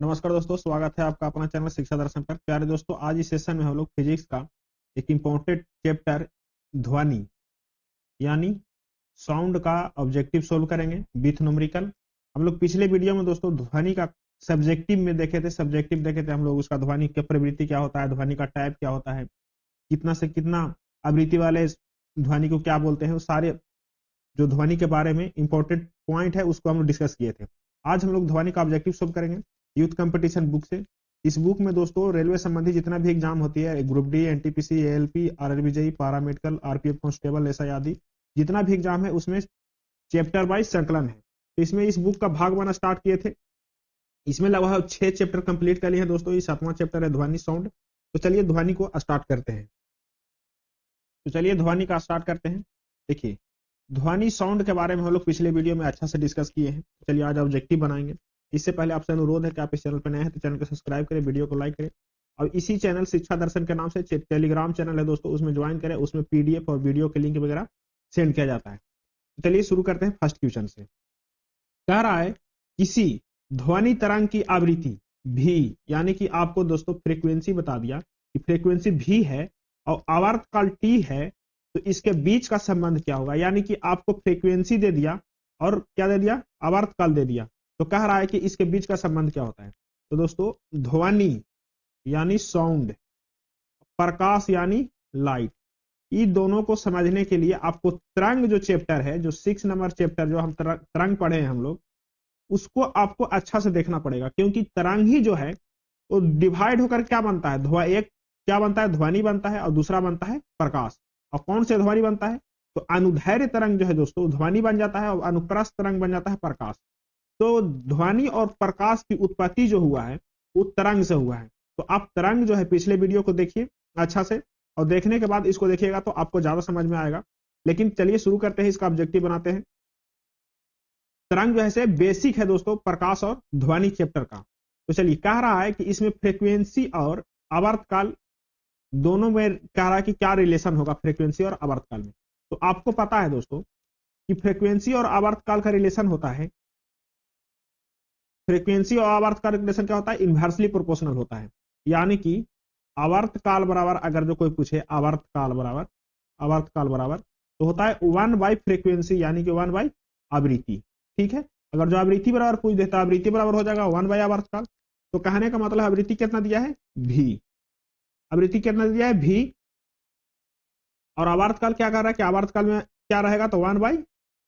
नमस्कार दोस्तों, स्वागत है आपका अपना चैनल शिक्षा दर्शन पर। प्यारे दोस्तों, आज इस सेशन में हम लोग फिजिक्स का एक इम्पोर्टेंट चैप्टर ध्वनि यानी साउंड का ऑब्जेक्टिव सोल्व करेंगे विथ न्यूमेरिकल। हम लोग पिछले वीडियो में दोस्तों ध्वनि का सब्जेक्टिव में देखे थे हम लोग। उसका ध्वनि की प्रवृत्ति क्या होता है, ध्वनि का टाइप क्या होता है, कितना से कितना आवृत्ति वाले ध्वनि को क्या बोलते हैं, वो सारे जो ध्वनि के बारे में इंपॉर्टेंट पॉइंट है उसको हम लोग डिस्कस किए थे। आज हम लोग ध्वनि का ऑब्जेक्टिव सोल्व करेंगे यूथ कंपटीशन बुक से। इस बुक में दोस्तों रेलवे संबंधी जितना भी एग्जाम होती है, group D, NTPC, ALP, RRB JEE, paramedical, RPF constable, SI आदि जितना भी एग्जाम है उसमें चैप्टर वाइज संकलन है। तो इसमें इस बुक का भाग बना स्टार्ट किए थे। इसमें लगभग 6 चैप्टर कंप्लीट कर लिए हैं दोस्तों। ये 7वां चैप्टर है ध्वनि साउंड। तो चलिए ध्वनि को स्टार्ट करते हैं। देखिए, ध्वनि साउंड के बारे में हम लोग पिछले वीडियो में अच्छा से डिस्कस किए हैं। चलिए आज ऑब्जेक्टिव बनाएंगे। इससे पहले आपसे अनुरोध है कि आप इस चैनल पर नए हैं तो चैनल को सब्सक्राइब करें, वीडियो को लाइक करें और इसी चैनल शिक्षा दर्शन के नाम से टेलीग्राम चैनल है दोस्तों, उसमें ज्वाइन करें। उसमें पीडीएफ और वीडियो के लिंक वगैरह सेंड किया जाता है। तो चलिए शुरू करते हैं फर्स्ट क्वेश्चन से। कह रहा है किसी ध्वनि तरंग की आवृत्ति भी, यानी कि आपको दोस्तों फ्रीक्वेंसी बता दिया कि फ्रीक्वेंसी भी है और आवर्तकाल टी है, तो इसके बीच का संबंध क्या होगा। यानी कि आपको फ्रीक्वेंसी दे दिया और क्या दे दिया, आवर्तकाल दे दिया। तो कह रहा है कि इसके बीच का संबंध क्या होता है। तो दोस्तों ध्वनि यानी साउंड, प्रकाश यानी लाइट, इन दोनों को समझने के लिए आपको तरंग जो चैप्टर है, जो 6 नंबर चैप्टर जो हम तरंग पढ़े हैं हम लोग, उसको आपको अच्छा से देखना पड़ेगा। क्योंकि तरंग ही जो है वो डिवाइड होकर क्या बनता है, एक क्या बनता है, ध्वनि बनता है और दूसरा बनता है प्रकाश। और कौन से ध्वनि बनता है, तो अनुदैर्घ्य तरंग जो है दोस्तों ध्वनि बन जाता है और अनुप्रस्थ तरंग बन जाता है प्रकाश। तो ध्वनि और प्रकाश की उत्पत्ति जो हुआ है वो तरंग से हुआ है। तो आप तरंग जो है पिछले वीडियो को देखिए अच्छा से, और देखने के बाद इसको देखिएगा तो आपको ज्यादा समझ में आएगा। लेकिन चलिए शुरू करते हैं, इसका ऑब्जेक्टिव बनाते हैं। तरंग जो है बेसिक है दोस्तों प्रकाश और ध्वनि चैप्टर का। तो चलिए कह रहा है कि इसमें फ्रीक्वेंसी और आवर्तकाल दोनों में कह रहा है कि क्या रिलेशन होगा फ्रीक्वेंसी और आवर्तकाल में। तो आपको पता है दोस्तों कि फ्रीक्वेंसी और आवर्तकाल का रिलेशन होता है, फ्रीक्वेंसी और आवर्तकाल का रिलेशन क्या होता है, इनवर्सली प्रोपोर्शनल होता है। यानी कि आवर्तकाल बराबर, अगर जो कोई पूछे आवर्तकाल बराबर तो होता है 1 बाई फ्रीक्वेंसी, यानी कि 1 बाई आवृत्ति। ठीक है, अगर जो आवृत्ति बराबर पूछ देता है, आवृत्ति बराबर हो जाएगा 1 बाई आवर्तकाल। तो कहने का मतलब आवृत्ति कितना दिया है, भी। आवृत्ति कितना दिया है, भी। और आवर्तकाल क्या कर रहा है कि आवर्तकाल में क्या रहेगा, तो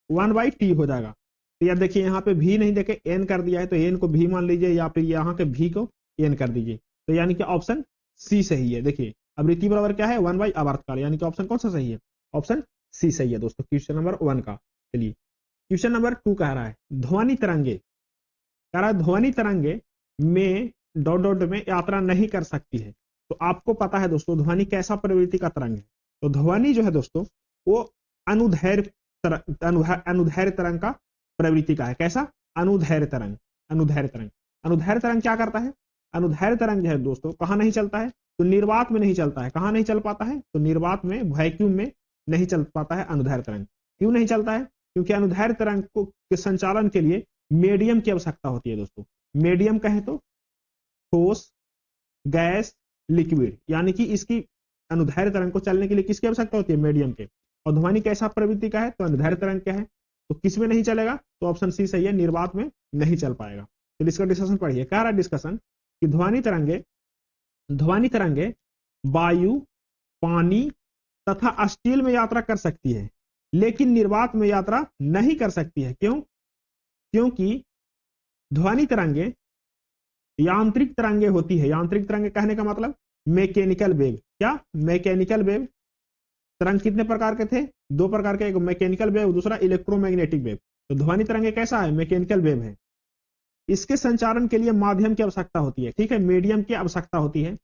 1 बाई टी हो जाएगा। तो यार देखिए यहाँ पे भी नहीं देखे एन कर दिया है, तो एन को भी मान लीजिए या फिर यहाँ के भी को एन कर दीजिए। तो यानी कि ऑप्शन सी सही है। देखिए आवृत्ति बराबर क्या है, 1 बाई आवर्तकाल, यानी कि ऑप्शन कौन सा सही है, ऑप्शन सी सही है दोस्तों, क्वेश्चन नंबर 1 का। चलिए क्वेश्चन नंबर 2 कह रहा है ध्वनि तरंगे, कह रहा है ध्वनि तरंगे में डॉट डॉट में यात्रा नहीं कर सकती है। तो आपको पता है दोस्तों ध्वनि कैसा प्रवृत्ति का तरंग है। तो ध्वनि जो है दोस्तों वो अनुदैर्घ्य तरंग का प्रवृत्ति का है। कैसा, अनुदैर्घ्य तरंग। अनुदैर्घ्य तरंग क्या करता है, अनुदैर्घ्य तरंग जो है दोस्तों कहां नहीं चलता है, तो निर्वात में नहीं चलता है। कहां नहीं चल पाता है, तो निर्वात में, वैक्यूम में नहीं चल पाता है अनुदैर्घ्य तरंग। क्यों नहीं चलता है, क्योंकि अनुदैर्घ्य तरंग को के संचालन के लिए मीडियम की आवश्यकता होती है दोस्तों। मीडियम कहे तो ठोस, गैस, लिक्विड, यानी कि इसकी अनुदैर्घ्य तरंग को चलने के लिए किसकी आवश्यकता होती है, मीडियम के। और ध्वनि कैसा प्रवृत्ति का है, तो अनुदैर्घ्य तरंग क्या है, तो किस में नहीं चलेगा, तो ऑप्शन सी सही है, निर्वात में नहीं चल पाएगा। तो इसका डिस्कशन पढ़िए। कह रहा है डिस्कशन कि ध्वनि तरंगे वायु, पानी तथा स्टील में यात्रा कर सकती है, लेकिन निर्वात में यात्रा नहीं कर सकती है। क्यों, क्योंकि ध्वनि तरंगे यांत्रिक तरंगे होती है। यांत्रिक तरंगे कहने का मतलब मैकेनिकल वेव। क्या, मैकेनिकल वेव। तरंग कितने प्रकार के थे, 2 प्रकार के, एक मैकेनिकल वेव, दूसरा इलेक्ट्रोमैग्नेटिक वेव। तो ध्वनि तरंगे कैसा है, मैकेनिकल वेव है। इसके संचारण के लिए माध्यम की आवश्यकता होती है। ठीक है, मीडियम की आवश्यकता होती है।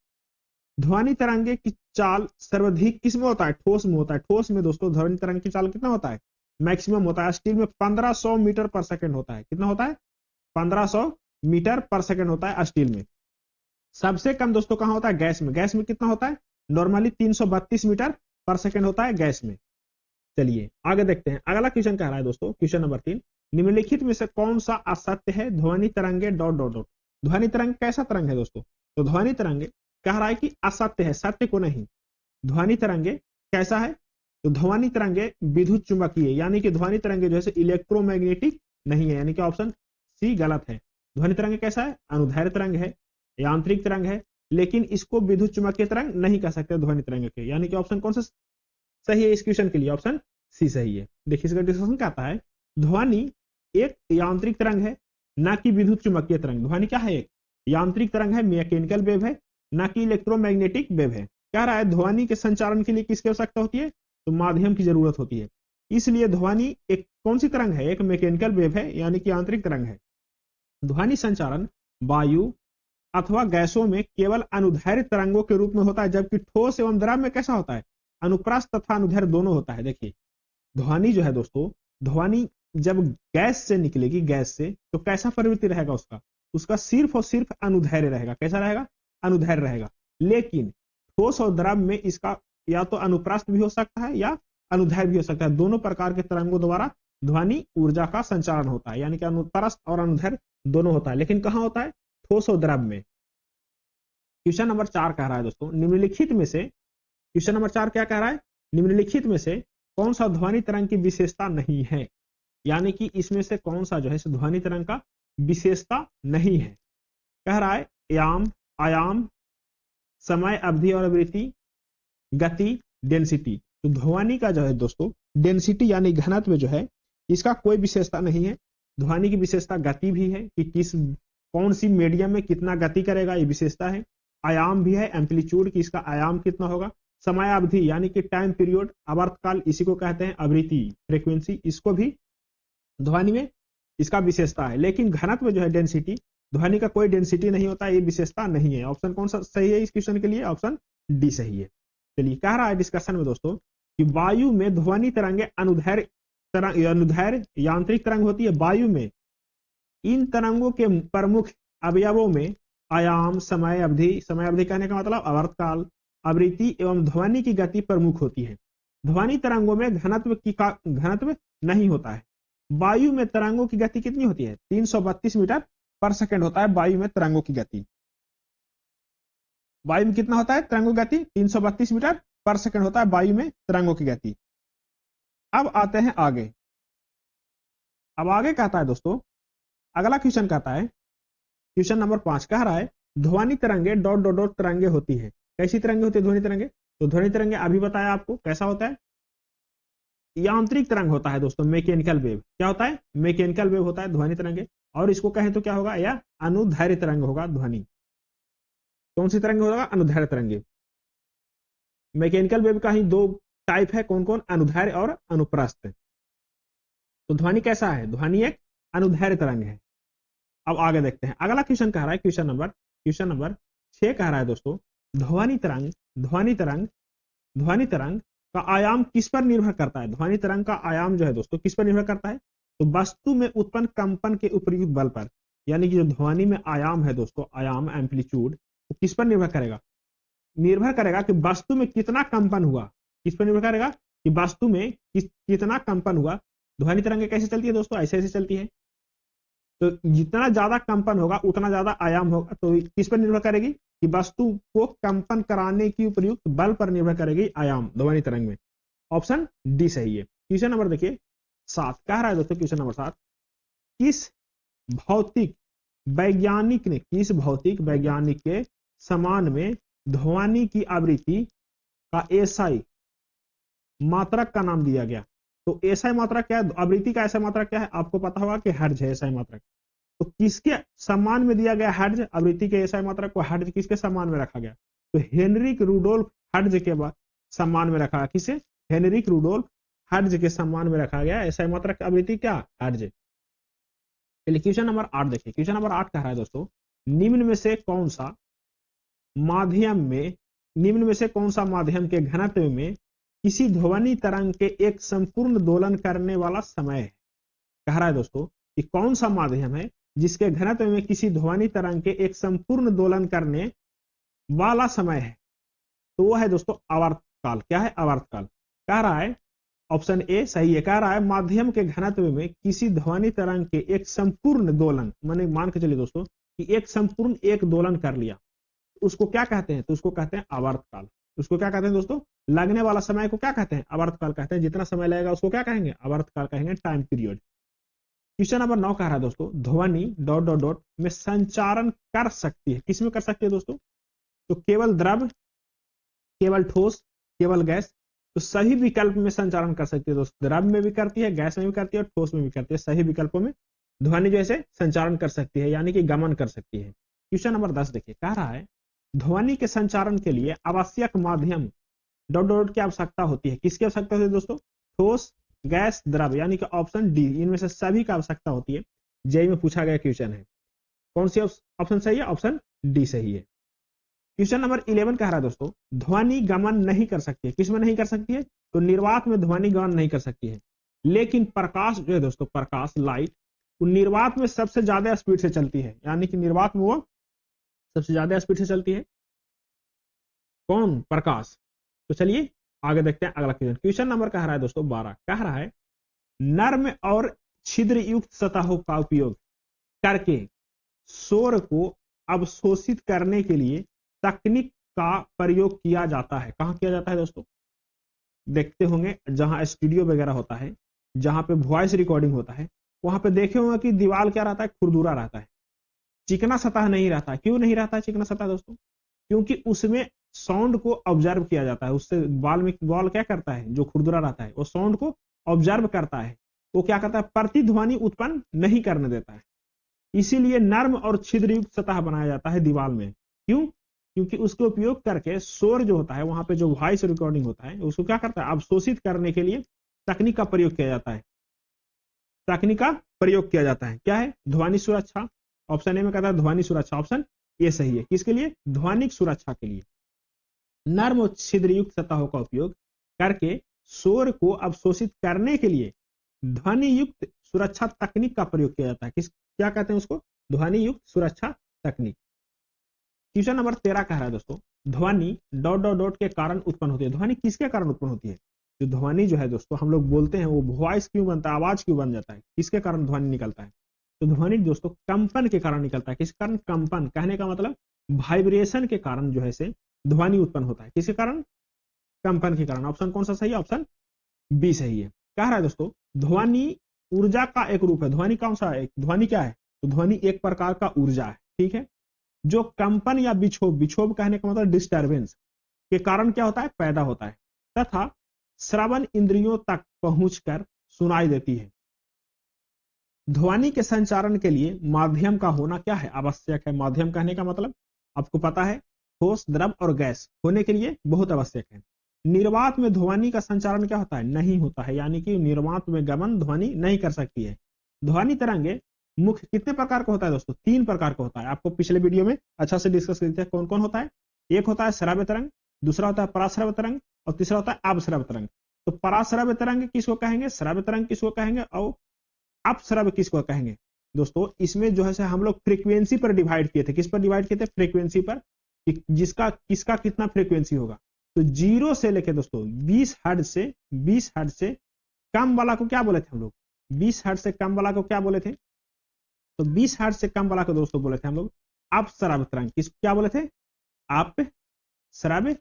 ध्वनि तरंगे की चाल सर्वाधिक किस में होता है, ठोस में होता है। ठोस में दोस्तों ध्वनि तरंग की चाल कितना होता है, मैक्सिमम होता है। स्टील में 1500 मीटर पर सेकंड होता है। कितना होता है, 1500 मीटर पर सेकंड होता है स्टील में। सबसे कम दोस्तों कहां होता है, गैस में। गैस में कितना होता है, नॉर्मली 332 मीटर पर सेकंड होता है गैस में। चलिए आगे देखते हैं। अगला क्वेश्चन कह रहा है दोस्तों, क्वेश्चन नंबर 3, निम्नलिखित में से कौन सा असत्य है, ध्वनि तरंगे डॉट डॉट डॉट। ध्वनि तरंग कैसा तरंग है दोस्तों? तो ध्वनि तरंग कह रहा है कि असत्य है, सत्य को नहीं। ध्वनि तरंगे कैसा है? तो ध्वनि तरंगे विद्युत चुंबकीय, यानी कि ध्वनि तरंगे जैसे इलेक्ट्रोमैग्नेटिक नहीं है, यानी कि ऑप्शन सी गलत है। ध्वनि तरंग कैसा है? अनुदैर्ध्य तरंग है, यांत्रिक तरंग है, लेकिन इसको विद्युत चुंबकीय तरंग नहीं कह सकते ध्वनि तरंग के, यानी कि ऑप्शन कौन सा सही है इस क्वेश्चन के लिए? ऑप्शन सी सही है। देखिए इसका डिस्कशन क्या आता है, ध्वनि एक यांत्रिक तरंग है, ना कि विद्युत चुंबकीय तरंग। ध्वनि क्या है? एक यांत्रिक तरंग है, मैकेनिकल वेव है, ना कि इलेक्ट्रोमैग्नेटिक वेव है। कह रहा है ध्वनि के संचारण के लिए किसकी आवश्यकता होती है? तो माध्यम की जरूरत होती है। इसलिए ध्वनि एक कौन सी तरंग है? एक मैकेनिकल वेव है, यानी कि यांत्रिक तरंग है। ध्वनि संचारण वायु अथवा गैसों में केवल अनुदैर्ध्य तरंगों के रूप में होता है, जबकि ठोस एवं द्रव में कैसा होता है? अनुप्रस्थ तथा अनुदैर्ध्य दोनों होता है। देखिए ध्वनि जो है दोस्तों, ध्वनि जब गैस से निकलेगी, गैस से, तो कैसा प्रवृत्ति रहेगा उसका? उसका सिर्फ और सिर्फ अनुदैर्ध्य रहेगा। कैसा रहेगा? अनुदैर्ध्य रहेगा। लेकिन ठोस और द्रव में इसका या तो अनुप्रस्थ भी हो सकता है या अनुदैर्ध्य भी हो सकता है। दोनों प्रकार के तरंगों द्वारा ध्वनि ऊर्जा का संचारण होता है, यानी कि अनुप्रस्थ और अनुदैर्ध्य दोनों होता है। लेकिन कहां होता है? ठोस और द्रव में। क्वेश्चन नंबर 4 कह रहा है दोस्तों, निम्नलिखित में से, क्वेश्चन नंबर 4 क्या कह रहा है? निम्नलिखित में से कौन सा ध्वनि तरंग की विशेषता नहीं है? यानी कि इसमें से कौन सा जो है ध्वनि तरंग का विशेषता नहीं है? कह रहा है आयाम, समय, अवधि और आवृत्ति, गति, डेंसिटी। तो ध्वनि का जो है दोस्तों डेंसिटी यानी घनत्व जो है, इसका कोई विशेषता नहीं है। ध्वनि की विशेषता गति भी है कि कौन सी मीडियम में कितना गति करेगा, ये विशेषता है। आयाम भी है, एम्पलीट्यूड की इसका आयाम कितना होगा। समय अवधि यानी कि टाइम पीरियड, आवर्तकाल, इसी को कहते हैं। आवृत्ति फ्रीक्वेंसी, इसको भी ध्वनि में इसका विशेषता है। लेकिन घनत्व जो है डेंसिटी, ध्वनि का कोई डेंसिटी नहीं होता, ये विशेषता नहीं है। ऑप्शन कौन सा सही है इस क्वेश्चन के लिए? ऑप्शन डी सही है। चलिए कह रहा है डिस्कशन में दोस्तों कि वायु में ध्वनि तरंगे अनुदैर्ध्य यांत्रिक तरंग होती है। वायु में इन तरंगों के प्रमुख अवयवों में आयाम, समय अवधि कहने का मतलब आवर्तकाल, आवृत्ति एवं ध्वनि की गति प्रमुख होती है। ध्वनि तरंगों में घनत्व नहीं होता है। वायु में तरंगों की गति कितनी होती है? 332 मीटर पर सेकंड होता है वायु में तरंगों की गति। वायु में कितना होता है तरंगों की गति? 332 मीटर पर सेकंड होता है वायु में तरंगों की गति। अब आते हैं आगे। अब आगे कहता है दोस्तों, अगला क्वेश्चन कहता है, क्वेश्चन नंबर 5 कह रहा है ध्वनि तरंगे डॉट डॉट डॉट तरंगे होती है। कैसी तरंगे होती है ध्वनि तरंगे? तो ध्वनि तरंगे अभी बताया आपको कैसा होता है, यांत्रिक तरंग होता है दोस्तों, मैकेनिकल वेव। क्या होता है? मैकेनिकल वेव होता है ध्वनि तरंगे। और इसको कहें तो क्या होगा? या अनुदैर्ध्य तरंग होगा ध्वनि। कौन सी तरंग होगा? अनुदैर्ध्य तरंगे। मैकेनिकल वेव का ही दो टाइप है, कौन कौन? अनुदैर्ध्य और अनुप्रस्थ। तो ध्वनि कैसा है? ध्वनि एक अनुदैर्ध्य तरंग है। अब आगे देखते हैं, अगला क्वेश्चन कह रहा है, क्वेश्चन नंबर 6 कह रहा है दोस्तों, ध्वनि तरंग का आयाम किस पर निर्भर करता है? ध्वनि तरंग का आयाम जो है दोस्तों किस पर निर्भर करता है? तो वस्तु में उत्पन्न कंपन के उपयुक्त बल पर। यानी कि जो ध्वनि में आयाम है दोस्तों, आयाम एम्पलीट्यूड, वो किस पर निर्भर करेगा? निर्भर करेगा कि वस्तु में कितना कंपन हुआ। किस पर निर्भर करेगा? कि वस्तु में कितना कंपन हुआ। ध्वनि तरंग कैसे चलती है दोस्तों? ऐसे चलती है। तो जितना ज्यादा कंपन होगा उतना ज्यादा आयाम होगा। तो किस पर निर्भर करेगी? कि वस्तु को कंपन कराने की उपयुक्त बल पर निर्भर करेगी आयाम ध्वनि तरंग में। ऑप्शन डी सही है। क्वेश्चन नंबर देखिए 7 कह रहा है दोस्तों, क्वेश्चन नंबर 7, किस भौतिक वैज्ञानिक के समान में ध्वनि की आवृत्ति का एसआई मात्रक का नाम दिया गया? तो एसआई मात्रक क्या है? आवृत्ति का एसआई मात्रक क्या है? आपको पता होगा कि हर्ट्ज है एसआई मात्रक। तो किसके सम्मान में दिया गया हर्ट्ज? आवृत्ति के एसआई मात्रक को हर्ट्ज किसके सम्मान में रखा गया? तो हेनरिक रुडोल्फ हर्ट्ज के सम्मान में रखा। किसे? हेनरिक रुडोल्फ हर्ट्ज के सम्मान में रखा गया एसआई मात्रक आवृत्ति क्या? हर्ट्ज। चलिए क्वेश्चन नंबर 8 देखिए। क्वेश्चन नंबर 8 कह रहा है दोस्तों, निम्न में से कौन सा माध्यम के घनत्व में किसी ध्वनि तरंग के एक संपूर्ण दोलन करने वाला समय है? कह रहा है दोस्तों कि कौन सा माध्यम है जिसके घनत्व में किसी ध्वनि तरंग के एक संपूर्ण दोलन करने वाला समय है? तो वो है दोस्तों आवर्तकाल। क्या है? आवर्तकाल। कह रहा है ऑप्शन ए सही है। कह रहा है माध्यम के घनत्व में किसी ध्वनि तरंग के एक संपूर्ण दोलन, माने मान के चलिए दोस्तों कि एक संपूर्ण एक दोलन कर लिया, उसको क्या कहते हैं? तो उसको कहते हैं आवर्तकाल। उसको क्या कहते हैं दोस्तों? लगने वाला समय को क्या कहते हैं? आवर्तकाल कहते हैं। जितना समय लगेगा उसको क्या कहेंगे? आवर्तकाल कहेंगे, टाइम पीरियड। क्वेश्चन नंबर 9 कह रहा है दोस्तों, ध्वनि डॉट डॉट डॉट में संचारण कर सकती है। किस में कर सकती है दोस्तों? तो केवल द्रव, केवल ठोस, केवल गैस। तो सही विकल्प में संचारण कर सकती है दोस्तों। द्रव में भी करती है, गैस में भी करती है और ठोस में भी करती है। सही विकल्पों में ध्वनि जैसे संचारण कर सकती है, यानी कि गमन कर सकती है। क्वेश्चन नंबर 10 देखिए, कह रहा है ध्वनि के संचारण के लिए आवश्यक माध्यम डॉट डॉट की आवश्यकता होती है। किसकी आवश्यकता होती है दोस्तों? ठोस, गैस, द्रव, यानी कि ऑप्शन डी, इनमें से सभी का आवश्यकता होती है। जेई में पूछा गया क्वेश्चन है। कौन सी ऑप्शन सही है? ऑप्शन डी सही है। क्वेश्चन नंबर 11 कह रहा है दोस्तों, ध्वनि गमन नहीं कर सकती है। किसमें नहीं कर सकती है? तो निर्वात में ध्वनि गमन नहीं कर सकती है। लेकिन प्रकाश जो है दोस्तों, प्रकाश, लाइट, वो निर्वात में सबसे ज्यादा स्पीड से चलती है, यानी कि निर्वात में वो सबसे ज्यादा स्पीड से चलती है। कौन? प्रकाश। तो चलिए आगे देखते हैं अगला क्वेश्चन। क्वेश्चन नंबर कह रहा है दोस्तों 12, कह रहा है नर्म और छिद्र युक्त सतहों का उपयोग करके शोर को अवशोषित करने के लिए तकनीक का प्रयोग किया जाता है। कहां किया जाता है दोस्तों? देखते होंगे जहां स्टूडियो वगैरह होता है, जहां पे वॉइस रिकॉर्डिंग होता है, वहां पे देखे होंगे कि दीवार क्या रहता है? खुरदुरा रहता है, चिकना सतह नहीं रहता है। क्यों नहीं रहता है चिकना सतह दोस्तों? क्योंकि उसमें साउंड को ऑब्जर्व किया जाता है। उससे बॉल क्या करता है? जो खुरदुरा रहता है वो साउंड को ऑब्जर्व करता है, वो क्या करता है? प्रतिध्वनि उत्पन्न नहीं करने देता है। इसीलिए नर्म और छिद्रयुक्त सतह बनाया जाता है दीवार में। क्यों? क्योंकि उसके उपयोग करके शोर जो होता है, वहां पे जो वॉइस रिकॉर्डिंग होता है, उसको क्या करता है? अवशोषित करने के लिए तकनीक का प्रयोग किया जाता है। तकनीक का प्रयोग किया जाता है। क्या है? ध्वनि सुरक्षा। ऑप्शन ए में कहता है ध्वनि सुरक्षा, ऑप्शन ए सही है। किसके लिए? ध्वनिक सुरक्षा के लिए नर्म और छिद्रयुक्त सतहों का उपयोग करके शोर को अवशोषित करने के लिए ध्वनि युक्त सुरक्षा तकनीक का प्रयोग किया जाता है। क्या कहते हैं उसको? ध्वनि युक्त सुरक्षा तकनीक। क्वेश्चन नंबर 13 कह रहा है दोस्तों, ध्वनि डॉट डॉट डॉट के कारण उत्पन्न होती है। ध्वनि किसके कारण उत्पन्न होती है? जो ध्वनि जो है दोस्तों हम लोग बोलते हैं, वो वॉइस क्यों बनता है? आवाज क्यों बन जाता है? किसके कारण ध्वनि निकलता है? तो ध्वनि दोस्तों कंपन के कारण निकलता है। किस कारण? कंपन। कहने का मतलब वाइब्रेशन के कारण जो है से ध्वनि उत्पन्न होता है। किसके कारण? कंपन के कारण। ऑप्शन कौन सा सही है? ऑप्शन बी सही है। कह रहा है दोस्तों, ध्वनि ऊर्जा का एक रूप है। ध्वनि कौन सा है? ध्वनि क्या है? तो ध्वनि एक प्रकार का ऊर्जा है, ठीक है, जो कंपन या विक्षोभ, विक्षोभ कहने का मतलब डिस्टर्बेंस के कारण क्या होता है? पैदा होता है, तथा श्रवण इंद्रियों तक पहुंचकर सुनाई देती है। ध्वनि के संचारण के लिए माध्यम का होना क्या है? आवश्यक है। माध्यम कहने का मतलब आपको पता है, ठोस, द्रव और गैस होने के लिए बहुत आवश्यक है। निर्वात में ध्वनि का संचारण क्या होता है? नहीं होता है, यानी कि निर्वात में गमन ध्वनि नहीं कर सकती है। ध्वनि तरंगे मुख्य कितने प्रकार का होता है दोस्तों? 3 प्रकार का होता है। आपको पिछले वीडियो में अच्छा से डिस्कस करते हैं कौन कौन होता है। एक होता है श्रव्य तरंग, दूसरा होता है पराश्रव्य तरंग और तीसरा होता है अपश्रव्य तरंग। तो पराश्रव्य तरंग किसको कहेंगे? श्रव्य तरंग किसको कहेंगे? और अपश्रव्य किसको कहेंगे? दोस्तों इसमें जो है से हम लोग फ्रीक्वेंसी पर डिवाइड किए थे। किस पर डिवाइड किए थे? फ्रीक्वेंसी पर, कि जिसका किसका कितना फ्रीक्वेंसी होगा। तो 0 से लेके दोस्तों 20 हर्ट्ज से 20 हर्ट्ज से कम वाला को क्या बोले थे हम लोग? 20 हर्ट्ज से कम वाला को क्या बोले थे? तो 20 हर्ट्ज से कम वाला को दोस्तों बोले थे हम लोग अपश्रव्य तरंग। किस क्या बोले थे? अपश्रव्य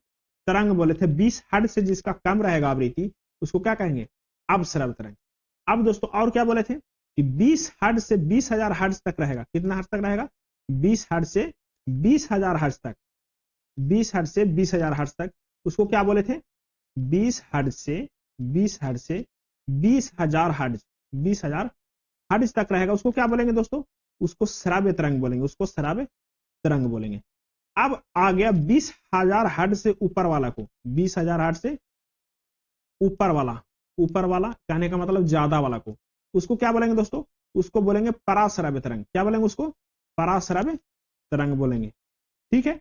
तरंग बोले थे। 20 हर्ट्ज से जिसका कम रहेगा आवृत्ति, उसको क्या कहेंगे? अपश्रव्य तरंग। अब दोस्तों और क्या बोले थे कि 20 हर्ट्ज से 20,000 हर्ट्ज तक रहेगा। कितना हर्ट्ज तक रहेगा? 20 हर्ट्ज से 20,000 हर्ट्ज तक। 20 हर्ट्ज से 20,000 हर्ट्ज तक उसको क्या बोले थे? 20 हर्ट्ज से 20 हर्ट्ज से 20,000 हर्ट्ज, 20,000 हर्ट्ज तक रहेगा, उसको क्या बोलेंगे दोस्तों? उसको श्रव्य तरंग बोलेंगे। उसको श्रव्य तरंग बोलेंगे। अब आ गया 20,000 हर्ट्ज से ऊपर वाला को। 20,000 हर्ट्ज से ऊपर वाला, ऊपर वाला कहने का मतलब ज्यादा वाला को, उसको क्या बोलेंगे दोस्तों? उसको बोलेंगे पराश्रव्य तरंग। क्या बोलेंगे उसको? पराश्रव्य तरंग बोलेंगे, ठीक है।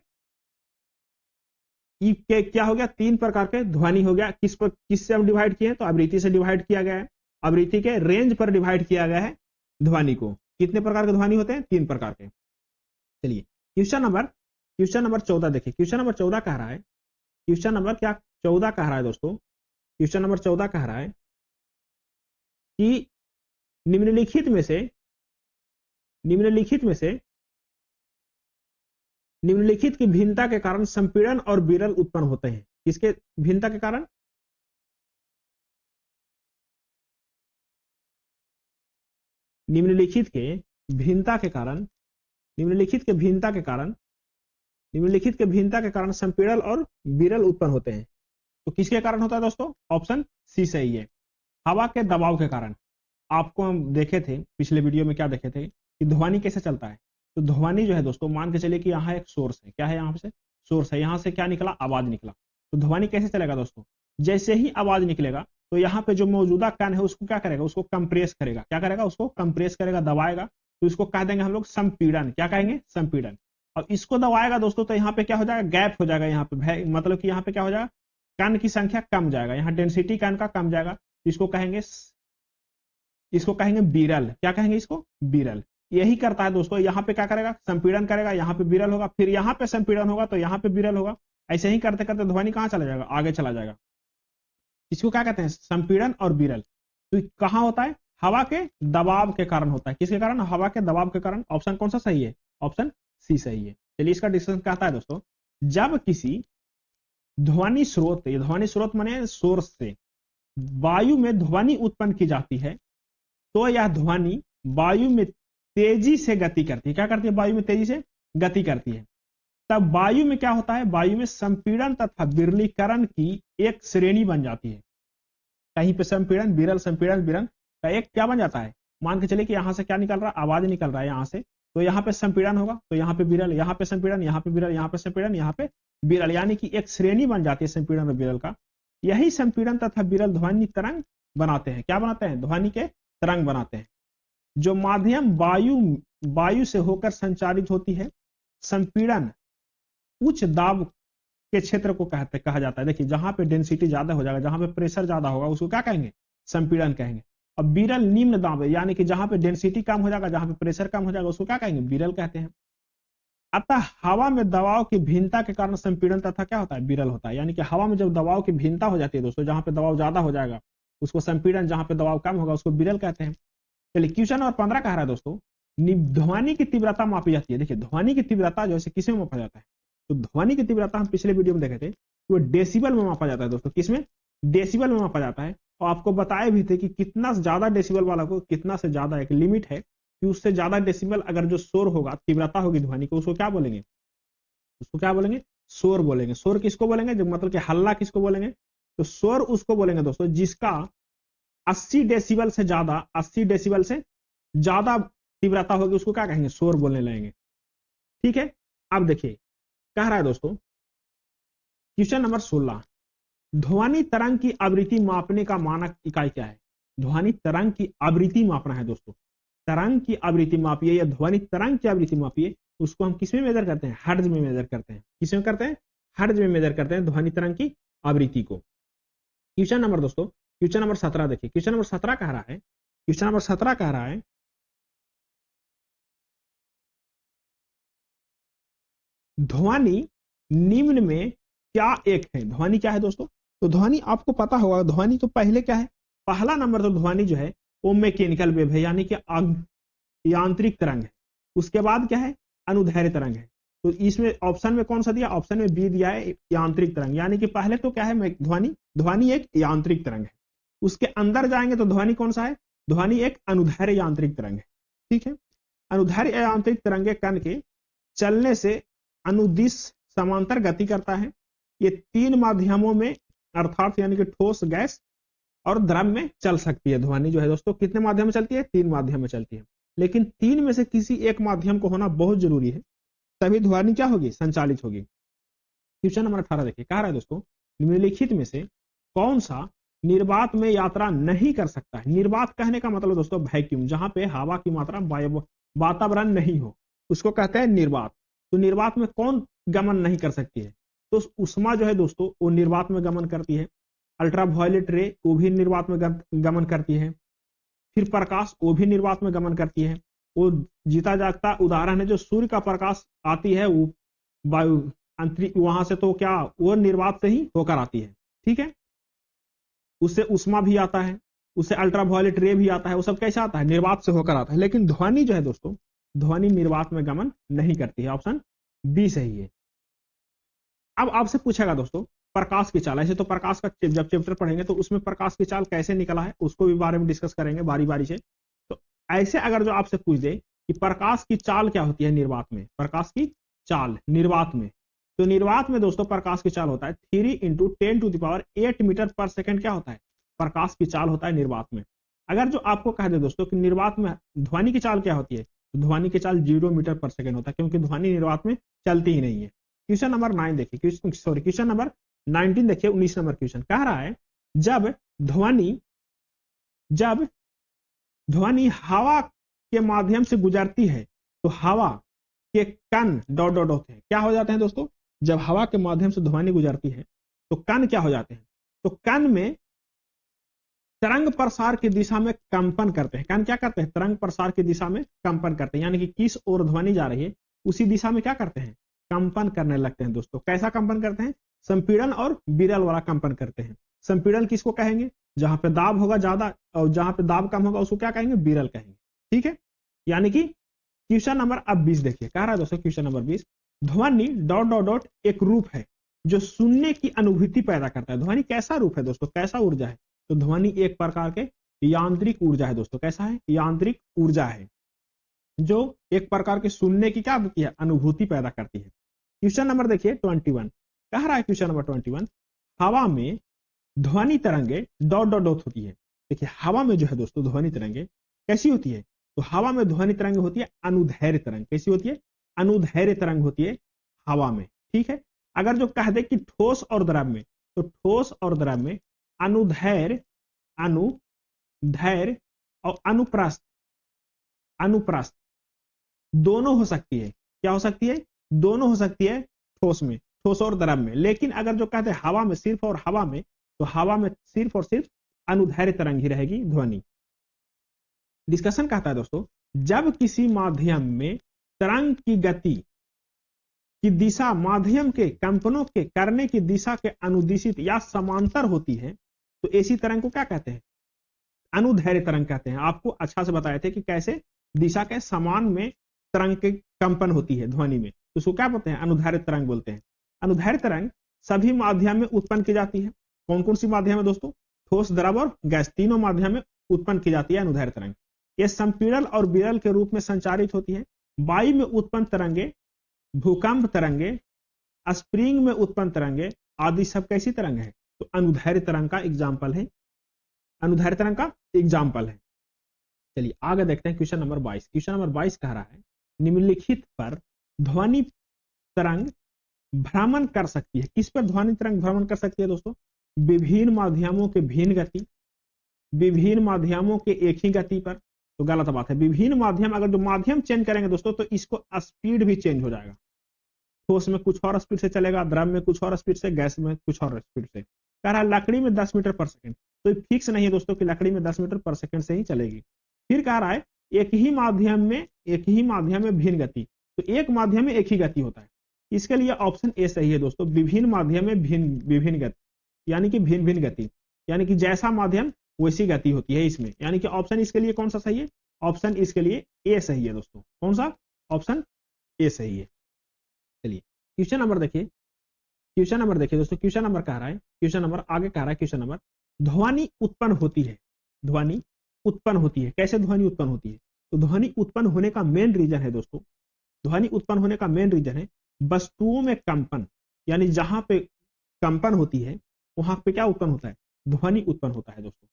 ये क्या हो गया? 3 प्रकार के ध्वनि हो गया। किससे हम डिवाइड किए? तो आवृत्ति से डिवाइड किया गया है। आवृत्ति के रेंज पर डिवाइड किया गया है ध्वनि को। कितने प्रकार के ध्वनि होते हैं? 3 प्रकार के। चलिए क्वेश्चन नंबर 14 देखिए। क्वेश्चन नंबर 14 कह रहा है, क्वेश्चन नंबर क्या 14 कह रहा है दोस्तों? क्वेश्चन नंबर 14 कह रहा है कि निम्नलिखित में से निम्नलिखित की भिन्नता के कारण संपीड़न और विरल उत्पन्न होते हैं। किसके भिन्नता के कारण? निम्नलिखित के भिन्नता के कारण, निम्नलिखित के भिन्नता के कारण, निम्नलिखित के भिन्नता के कारण संपीड़न और विरल उत्पन्न होते हैं। तो किसके कारण होता है दोस्तों? ऑप्शन सी सही है, हवा के दबाव के कारण। आपको हम देखे थे पिछले वीडियो में, क्या देखे थे कि ध्वनि कैसे चलता है। तो ध्वनि जो है दोस्तों, मान के चलिए कि यहाँ एक सोर्स है, क्या है यहाँ से? सोर्स है। यहाँ से क्या निकला? आवाज निकला। तो ध्वनि कैसे चलेगा दोस्तों? जैसे ही आवाज निकलेगा तो यहाँ पे जो मौजूदा कण है उसको क्या करेगा? उसको कंप्रेस करेगा। क्या करेगा? उसको कंप्रेस करेगा, दबाएगा। तो इसको कह देंगे हम लोग संपीड़न। क्या कहेंगे? संपीड़न। और इसको दबाएगा दोस्तों तो यहाँ पे क्या हो जाएगा? गैप हो जाएगा यहाँ पे, मतलब कि यहाँ पे क्या हो जाएगा? कण की संख्या कम जाएगा, यहाँ डेंसिटी कण का कम जाएगा। इसको कहेंगे, इसको कहेंगे विरल। क्या कहेंगे इसको? विरल। यही करता है दोस्तों, यहाँ पे क्या करेगा? संपीड़न करेगा, यहाँ पे विरल होगा, फिर यहाँ पे संपीड़न होगा तो यहाँ पे विरल होगा। ऐसे ही करते करते ध्वनि कहाँ चला जाएगा? आगे चला जाएगा। इसको क्या कहते हैं? संपीड़न और विरल। तो कहाँ होता है? हवा के दबाव के कारण होता है। किसके कारण? हवा के दबाव के कारण। ऑप्शन कौन सा सही है? ऑप्शन सी सही है। चलिए इसका डिस्कशन कहता है दोस्तों, जब किसी ध्वनि स्रोत, ये ध्वनि स्रोत माने सोर्स से वायु में ध्वनि उत्पन्न की जाती है तो यह ध्वनि वायु में तेजी से गति करती है। क्या करती है? वायु में तेजी से गति करती है। तब वायु में क्या होता है? वायु में संपीड़न तथा विरलीकरण की एक श्रेणी बन जाती है। कहीं पे संपीड़न, विरल, संपीड़न, विरल का एक क्या बन जाता है? मान के चलिए कि यहां से क्या निकल रहा है? आवाज निकल रहा है यहां से, तो यहाँ पे संपीड़न होगा तो यहाँ पे विरल, यहाँ पे संपीड़न, यहाँ पे विरल, यहाँ पे संपीड़न, यहाँ पे विरल, यानी कि एक श्रेणी बन जाती है संपीड़न और विरल का। यही संपीड़न तथा विरल ध्वनि तरंग बनाते हैं। क्या बनाते हैं? ध्वनि के तरंग बनाते हैं, जो माध्यम वायु से होकर संचारित होती है। संपीड़न उच्च दाब के क्षेत्र को कहा जाता है। देखिए, जहां पे डेंसिटी ज्यादा हो जाएगा, जहां पे प्रेशर ज्यादा होगा, उसको क्या कहेंगे? संपीड़न कहेंगे। और विरल निम्न दाब है, यानी कि जहां पे डेंसिटी कम हो जाएगा, जहां पे प्रेशर कम हो जाएगा, उसको क्या कहेंगे? विरल कहते हैं। अतः हवा में दबाव की भिन्नता के कारण संपीड़न तथा क्या होता है? विरल होता है। यानी कि हवा में जब दबाव की भिन्नता हो जाती है दोस्तों, जहां पे दबाव ज्यादा हो जाएगा उसको संपीड़न, जहां पे दबाव कम होगा उसको विरल कहते हैं। चलिए क्वेश्चन नंबर 15 कह रहा है दोस्तों, ध्वनि की तीव्रता मापी जाती है। देखिए, ध्वनि की तीव्रता जैसे किस में मापा जाता है? तो ध्वनि की तीव्रता हम पिछले वीडियो में देखे थे, वो डेसिबल में मापा जाता है दोस्तों। किसमें? डेसिबल में मापा जाता है। और आपको बताए भी थे कि कितना ज्यादा डेसिबल वाला को, कितना से ज्यादा एक लिमिट है कि उससे ज्यादा डेसिबल अगर जो शोर होगा, तीव्रता होगी ध्वनि को, उसको क्या बोलेंगे? उसको क्या बोलेंगे? शोर बोलेंगे। शोर किसको बोलेंगे? जो मतलब कि हल्ला किसको बोलेंगे? तो शोर उसको बोलेंगे दोस्तों जिसका 80 डेसिबल से ज्यादा, 80 डेसिबल से ज्यादा तीव्रता होगी, उसको क्या कहेंगे? शोर बोलने लगेंगे। ठीक है। अब देखिए, कह रहा है दोस्तों क्वेश्चन नंबर 16, ध्वनि तरंग की आवृत्ति मापने का मानक इकाई क्या है? ध्वनि तरंग की आवृत्ति मापना है दोस्तों। तरंग की आवृत्ति मापिए या ध्वनि तरंग की आवृत्ति मापिए, उसको हम किस में मेजर करते हैं? हर्ट्ज में मेजर करते हैं। किस में करते हैं? हर्ट्ज में मेजर करते हैं ध्वनि तरंग की आवृत्ति को। क्वेश्चन नंबर दोस्तों, क्वेश्चन नंबर 17 देखिए। क्वेश्चन नंबर 17 कह रहा है, क्वेश्चन नंबर 17 कह रहा है, ध्वनि निम्न में क्या एक है? ध्वनि क्या है दोस्तों? तो ध्वनि आपको पता होगा, ध्वनि तो पहले क्या है? पहला नंबर तो ध्वनि जो है वो मैकेनिकल वेव है, यानी कि यांत्रिक तरंग है। उसके बाद क्या है? अनुदैर्ध्य तरंग है। तो इसमें ऑप्शन में कौन सा दिया? ऑप्शन में बी दिया है, यांत्रिक तरंग। यानी कि पहले तो क्या है? ध्वनि, ध्वनि एक यांत्रिक तरंग है। उसके अंदर जाएंगे तो ध्वनि कौन सा है? ध्वनि एक अनुदैर्ध्य यांत्रिक तरंग है। ठीक है। अनुदैर्ध्य यांत्रिक तरंगे कण के चलने से अनुदिश समांतर गति करता है। ये तीन माध्यमों में, अर्थात यानी कि ठोस, गैस और द्रव में चल सकती है। ध्वनि जो है दोस्तों कितने माध्यम में चलती है? तीन माध्यम में चलती है। लेकिन तीन में से किसी एक माध्यम को होना बहुत जरूरी है, तभी ध्वनि क्या होगी? संचालित होगी। क्वेश्चन नंबर 18 देखिए, कह रहा है दोस्तों, निम्नलिखित में से कौन सा निर्वात में यात्रा नहीं कर सकता है? निर्वात कहने का मतलब दोस्तों वैक्यूम, जहां पे हवा की मात्रा, वातावरण नहीं हो, उसको कहते हैं निर्वात। तो निर्वात में कौन गमन नहीं कर सकती है? तो उष्मा जो है दोस्तों वो निर्वात में गमन करती है। अल्ट्रावायलेट रे वो भी निर्वात में गमन करती है। फिर प्रकाश वो भी निर्वात में गमन करती है। वो जीता जागता उदाहरण है, जो सूर्य का प्रकाश आती है वो वायु अंतरिक्ष, वहां से तो क्या वो निर्वात से ही होकर आती है। ठीक है। उससे उष्मा भी आता है, उससे अल्ट्रावायलेट रे भी आता है, वो सब कैसे आता है? निर्वात से होकर आता है। लेकिन ध्वनि जो है दोस्तों, ध्वनि निर्वात में गमन नहीं करती है। ऑप्शन बी सही है। अब आपसे पूछेगा दोस्तों प्रकाश की चाल, ऐसे तो प्रकाश का जब चैप्टर पढ़ेंगे तो उसमें प्रकाश की चाल कैसे निकला है उसको भी बारे में डिस्कस करेंगे बारी बारी से। तो ऐसे अगर जो आपसे पूछ दे कि प्रकाश की चाल क्या होती है निर्वात में, प्रकाश की चाल निर्वात में, तो निर्वात में दोस्तों प्रकाश की चाल होता है 3 × 10⁸ मीटर पर सेकंड क्या होता है, प्रकाश की चाल होता है निर्वात में। अगर जो आपको कह दे दोस्तों कि निर्वात में ध्वनि की चाल क्या होती है, तो ध्वनि की चाल 0 मीटर पर सेकंड होता है, क्योंकि ध्वनि निर्वात में चलती ही नहीं है। क्वेश्चन नंबर 9 देखिए, क्वेश्चन नंबर 19 देखिए, 19 नंबर क्वेश्चन कह रहा है जब ध्वनि हवा के माध्यम से गुजरती है तो हवा के कण डॉट डॉट होते हैं, क्या हो जाते हैं दोस्तों, जब हवा के माध्यम से ध्वनि गुजरती है तो कण क्या हो जाते हैं, तो कण में तरंग प्रसार की दिशा में कंपन करते हैं। कण क्या करते हैं, तरंग प्रसार की दिशा में कंपन करते हैं, यानी कि किस ओर ध्वनि जा रही है उसी दिशा में क्या करते हैं, कंपन करने लगते हैं दोस्तों। कैसा कंपन करते हैं, संपीड़न और विरल वाला कंपन करते हैं। संपीड़न किसको कहेंगे, जहां पे दाब होगा ज्यादा और जहां पे दाब कम होगा उसको क्या कहेंगे, विरल कहेंगे। ठीक है, यानी कि क्वेश्चन नंबर अब 20 देखिए, कह रहा है दोस्तों क्वेश्चन नंबर 20, ध्वनि डॉट डॉट डॉट एक रूप है जो सुनने की अनुभूति पैदा करता है। ध्वनि कैसा रूप है दोस्तों, कैसा ऊर्जा है, तो ध्वनि एक प्रकार के यांत्रिक ऊर्जा है दोस्तों। कैसा है, यांत्रिक ऊर्जा है जो एक प्रकार के सुनने की क्या होती है, अनुभूति पैदा करती है। क्वेश्चन नंबर देखिए 21, कह रहा है क्वेश्चन नंबर 21, हवा में ध्वनि तरंगे डॉट डॉट डॉट होती है। देखिए हवा में जो है दोस्तों ध्वनि तरंगे कैसी होती है, तो हवा में ध्वनि तरंग होती है अनुदैर्घ्य तरंग। कैसी होती है, अनुदैर्घ्य तरंग होती है हवा में। ठीक है, अगर जो कह दे कि ठोस और द्रव में, तो ठोस और द्रव में अनुदैर्घ्य और अनुप्रस्थ दोनों हो सकती है। क्या हो सकती है, दोनों हो सकती है ठोस में, ठोस और द्रव में। लेकिन अगर जो कहते हैं हवा में सिर्फ और हवा में, तो हवा में सिर्फ और सिर्फ अनुदैर्घ्य तरंग ही रहेगी ध्वनि। डिस्कशन कहता है दोस्तों, जब किसी माध्यम में तरंग की गति की दिशा माध्यम के कंपनों के करने की दिशा के अनुदिशित या समांतर होती है तो ऐसी तरंग को क्या कहते हैं, अनुदैर्घ्य तरंग कहते हैं। आपको अच्छा से बताए थे कि कैसे दिशा के समान में तरंग के कंपन होती है ध्वनि में, तो उसको क्या बोलते हैं, अनुदैर्घ्य तरंग बोलते हैं। अनुदैर्घ्य तरंग सभी माध्यम में उत्पन्न की जाती है। कौन कौन सी माध्यम है दोस्तों, ठोस द्रव और गैस, तीनों माध्यम में उत्पन्न की जाती है अनुदैर्घ्य तरंग। ये संपीड़न और विरल के रूप में संचारित होती है। वायु में उत्पन्न तरंगे, भूकंप तरंगे, स्प्रिंग में उत्पन्न तरंगे आदि सब कैसी तरंग है, तो अनुदैर्घ्य तरंग का एग्जाम्पल है, अनुदैर्घ्य तरंग का एग्जाम्पल है। चलिए आगे देखते हैं क्वेश्चन नंबर 22। क्वेश्चन नंबर 22 कह रहा है निम्नलिखित पर ध्वनि तरंग भ्रमण कर सकती है। किस पर ध्वनि तरंग भ्रमण कर सकती है दोस्तों, विभिन्न माध्यमों के भिन्न गति, विभिन्न माध्यमों के एक ही गति पर, तो गलत बात है। विभिन्न माध्यम, अगर जो माध्यम चेंज करेंगे दोस्तों तो इसको स्पीड भी चेंज हो जाएगा। ठोस में कुछ और स्पीड से चलेगा, द्रव में कुछ और स्पीड से, गैस में कुछ और स्पीड से। कह रहा है लकड़ी में 10 मीटर पर सेकंड, तो फिक्स नहीं है दोस्तों कि लकड़ी में 10 मीटर पर सेकंड से ही चलेगी। फिर कह रहा है एक ही माध्यम में भिन्न गति, तो एक माध्यम में एक ही गति होता है। इसके लिए ऑप्शन ए सही है दोस्तों, विभिन्न माध्यम में विभिन्न गति, यानी कि भिन्न भिन्न गति, यानी कि जैसा माध्यम वैसी गति होती है इसमें, यानी कि ऑप्शन इसके लिए कौन सा सही है, ऑप्शन इसके लिए ए सही है दोस्तों। कौन सा, ऑप्शन ए सही है। चलिए क्वेश्चन नंबर देखिए, क्वेश्चन नंबर देखिए दोस्तों, क्वेश्चन नंबर कह रहा है, क्वेश्चन नंबर आगे कह रहा है, क्वेश्चन नंबर, ध्वनि उत्पन्न होती है, ध्वनि उत्पन्न होती है। कैसे ध्वनि उत्पन्न होती है, तो ध्वनि उत्पन्न होने का मेन रीजन है दोस्तों, ध्वनि उत्पन्न होने का मेन रीजन है वस्तुओं में कंपन, यानी जहां पे कंपन होती है वहां पे क्या उत्पन्न होता है, ध्वनि उत्पन्न होता है दोस्तों।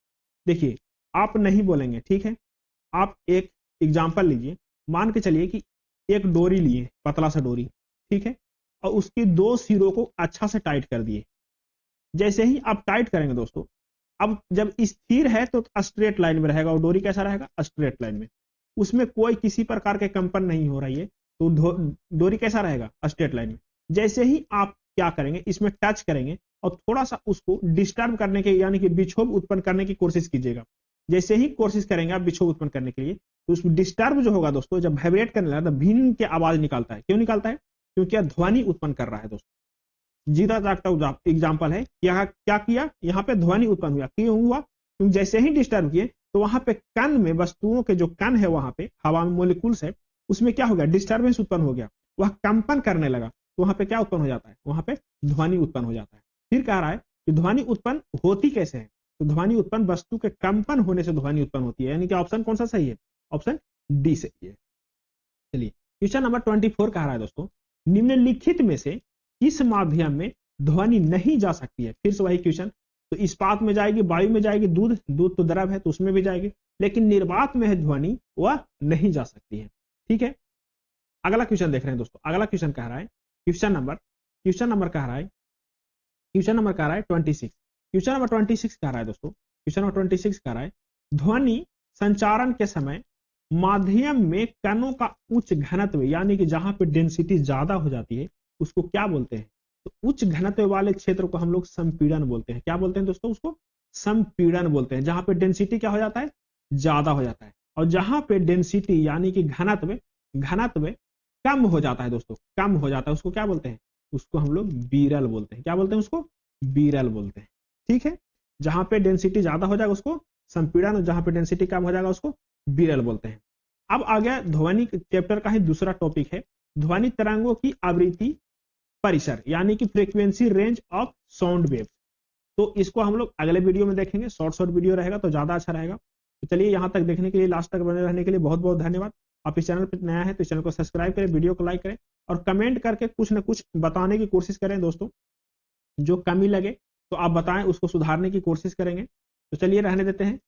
देखिए आप नहीं बोलेंगे, ठीक है, आप एक एग्जांपल लीजिए, मान के चलिए कि एक डोरी लिए, पतला सा डोरी, ठीक है, और उसके दो सिरों को अच्छा से टाइट कर दिए। जैसे ही आप टाइट करेंगे दोस्तों, अब जब स्थिर है तो स्ट्रेट लाइन में रहेगा, और डोरी कैसा रहेगा, स्ट्रेट लाइन में, उसमें कोई किसी प्रकार के कंपन नहीं हो रही है, तो डोरी कैसा रहेगा, स्ट्रेट लाइन में। जैसे ही आप क्या करेंगे, इसमें टच करेंगे और थोड़ा सा उसको डिस्टर्ब करने के, यानी कि विक्षोभ उत्पन्न करने की कोशिश कीजिएगा। जैसे ही कोशिश करेंगे आप विक्षोभ उत्पन्न करने के लिए, तो उस डिस्टर्ब जो होगा दोस्तों, जब वाइब्रेट करने लगा तो भिन्न की आवाज निकालता है। क्यों निकालता है, क्योंकि ध्वनि उत्पन्न कर रहा है दोस्तों। जीता जागता एग्जाम्पल है, यहाँ क्या किया, यहाँ पे ध्वनि उत्पन्न हुआ। क्यों हुआ, क्योंकि जैसे ही डिस्टर्ब किए तो वहां पे कण में, वस्तुओं के जो कण है वहां पे, हवा में मोलिकुल्स है, उसमें क्या हो गया, डिस्टर्बेंस उत्पन्न हो गया, वह कंपन करने लगा तो वहां पे क्या उत्पन्न हो जाता है, वहां पे ध्वनि उत्पन्न हो जाता है। फिर कह रहा है कि ध्वनि उत्पन्न होती कैसे है, तो ध्वनि उत्पन्न वस्तु के कंपन होने से ध्वनि उत्पन्न होती है, यानी कि ऑप्शन कौन सा सही है, ऑप्शन डी सही है। चलिए क्वेश्चन नंबर 24 कह रहा है दोस्तों, निम्नलिखित में से किस माध्यम में ध्वनि नहीं जा सकती है। फिर से वही क्वेश्चन, तो इस्पात में जाएगी, वायु में जाएगी, दूध, दूध तो द्रव है तो उसमें भी जाएगी, लेकिन निर्वात में है ध्वनि, वह नहीं जा सकती है। ठीक है, अगला क्वेश्चन देख रहे हैं दोस्तों। अगला क्वेश्चन कह रहा है, क्वेश्चन नंबर कह रहा है 26। क्वेश्चन नंबर 26 कह रहा है दोस्तों, क्वेश्चन नंबर 26 कह रहा है, ध्वनि संचारण के समय माध्यम में कणों का उच्च घनत्व, यानी कि जहां पे डेंसिटी ज्यादा हो जाती है उसको क्या बोलते हैं, तो उच्च घनत्व वाले क्षेत्र को हम लोग संपीड़न बोलते हैं। क्या बोलते हैं दोस्तों, उसको संपीड़न बोलते हैं, जहां पे डेंसिटी क्या हो जाता है, ज्यादा हो जाता है। और जहां पे डेंसिटी यानी कि घनत्व कम हो जाता है दोस्तों, कम हो जाता है, उसको क्या बोलते हैं, उसको हम लोग बीरल बोलते हैं। क्या बोलते हैं, उसको बीरल बोलते हैं। ठीक है, जहां पे डेंसिटी ज्यादा हो जाएगा उसको संपीड़न, और जहां पे डेंसिटी कम हो जाएगा उसको बीरल बोलते हैं। अब आ गया ध्वनि चैप्टर का ही दूसरा टॉपिक है, ध्वनि तरंगों की आवृत्ति परिसर, यानी कि frequency range of sound wave. तो इसको हम लोग अगले वीडियो में देखेंगे, शॉर्ट रहेगा तो ज्यादा अच्छा रहेगा। तो चलिए यहां तक देखने के लिए, लास्ट तक बने रहने के लिए बहुत बहुत धन्यवाद। आप इस चैनल पर नया है तो इस चैनल को सब्सक्राइब करें, वीडियो को लाइक करें और कमेंट करके कुछ न कुछ बताने की कोशिश करें दोस्तों। जो कमी लगे तो आप बताएं, उसको सुधारने की कोशिश करेंगे। तो चलिए रहने देते हैं।